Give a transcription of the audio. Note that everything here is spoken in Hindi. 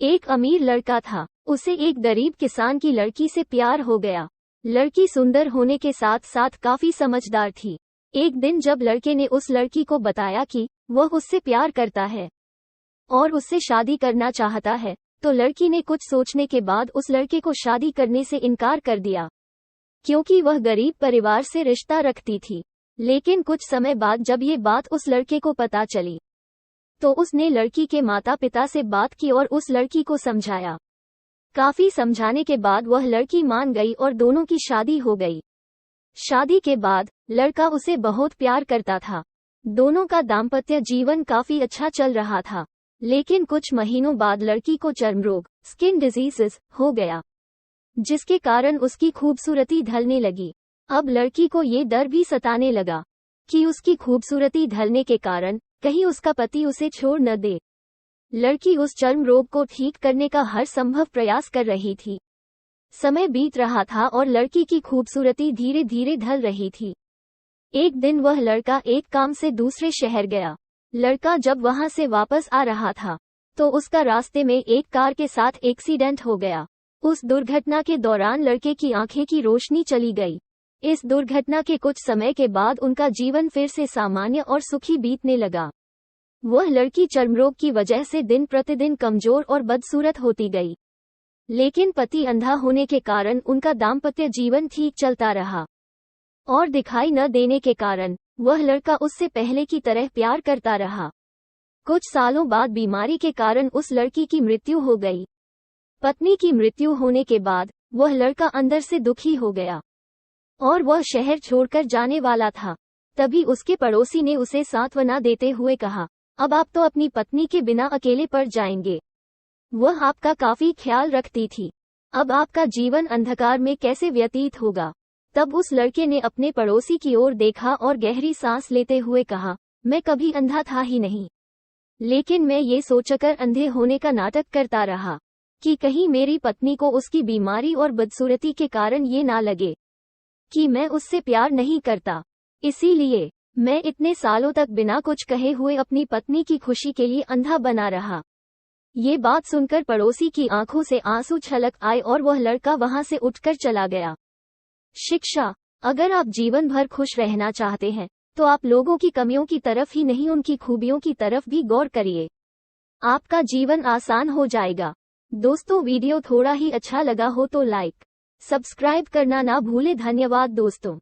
एक अमीर लड़का था, उसे एक गरीब किसान की लड़की से प्यार हो गया। लड़की सुंदर होने के साथ साथ काफी समझदार थी। एक दिन जब लड़के ने उस लड़की को बताया कि वह उससे प्यार करता है और उससे शादी करना चाहता है, तो लड़की ने कुछ सोचने के बाद उस लड़के को शादी करने से इनकार कर दिया, क्योंकि वह गरीब परिवार से रिश्ता रखती थी। लेकिन कुछ समय बाद जब ये बात उस लड़के को पता चली, तो उसने लड़की के माता पिता से बात की और उस लड़की को समझाया। काफी समझाने के बाद वह लड़की मान गई और दोनों की शादी हो गई। शादी के बाद लड़का उसे बहुत प्यार करता था। दोनों का दाम्पत्य जीवन काफी अच्छा चल रहा था। लेकिन कुछ महीनों बाद लड़की को चर्म रोग, स्किन डिजीजेस, हो गया, जिसके कारण उसकी खूबसूरती ढलने लगी। अब लड़की को ये डर भी सताने लगा कि उसकी खूबसूरती ढलने के कारण कहीं उसका पति उसे छोड़ न दे। लड़की उस चर्म रोग को ठीक करने का हर संभव प्रयास कर रही थी। समय बीत रहा था और लड़की की खूबसूरती धीरे धीरे ढल रही थी। एक दिन वह लड़का एक काम से दूसरे शहर गया। लड़का जब वहां से वापस आ रहा था, तो उसका रास्ते में एक कार के साथ एक्सीडेंट हो गया। उस दुर्घटना के दौरान लड़के की आंखें की रोशनी चली गई। इस दुर्घटना के कुछ समय के बाद उनका जीवन फिर से सामान्य और सुखी बीतने लगा। वह लड़की चर्मरोग की वजह से दिन प्रतिदिन कमजोर और बदसूरत होती गई। लेकिन पति अंधा होने के कारण उनका दाम्पत्य जीवन ठीक चलता रहा और दिखाई न देने के कारण वह लड़का उससे पहले की तरह प्यार करता रहा। कुछ सालों बाद बीमारी के कारण उस लड़की की मृत्यु हो गई। पत्नी की मृत्यु होने के बाद वह लड़का अंदर से दुखी हो गया और वह शहर छोड़कर जाने वाला था। तभी उसके पड़ोसी ने उसे सांत्वना देते हुए कहा, अब आप तो अपनी पत्नी के बिना अकेले पड़ जाएंगे। वह आपका काफी ख्याल रखती थी। अब आपका जीवन अंधकार में कैसे व्यतीत होगा। तब उस लड़के ने अपने पड़ोसी की ओर देखा और गहरी सांस लेते हुए कहा, मैं कभी अंधा था ही नहीं, लेकिन मैं ये सोचकर अंधे होने का नाटक करता रहा कि कहीं मेरी पत्नी को उसकी बीमारी और बदसूरती के कारण ये ना लगे कि मैं उससे प्यार नहीं करता। इसीलिए मैं इतने सालों तक बिना कुछ कहे हुए अपनी पत्नी की खुशी के लिए अंधा बना रहा। ये बात सुनकर पड़ोसी की आंखों से आंसू छलक आए और वह लड़का वहां से उठकर चला गया। शिक्षा: अगर आप जीवन भर खुश रहना चाहते हैं, तो आप लोगों की कमियों की तरफ ही नहीं उनकी खूबियों की तरफ भी गौर करिए। आपका जीवन आसान हो जाएगा। दोस्तों, वीडियो थोड़ा ही अच्छा लगा हो तो लाइक, सब्सक्राइब करना ना भूलें। धन्यवाद दोस्तों।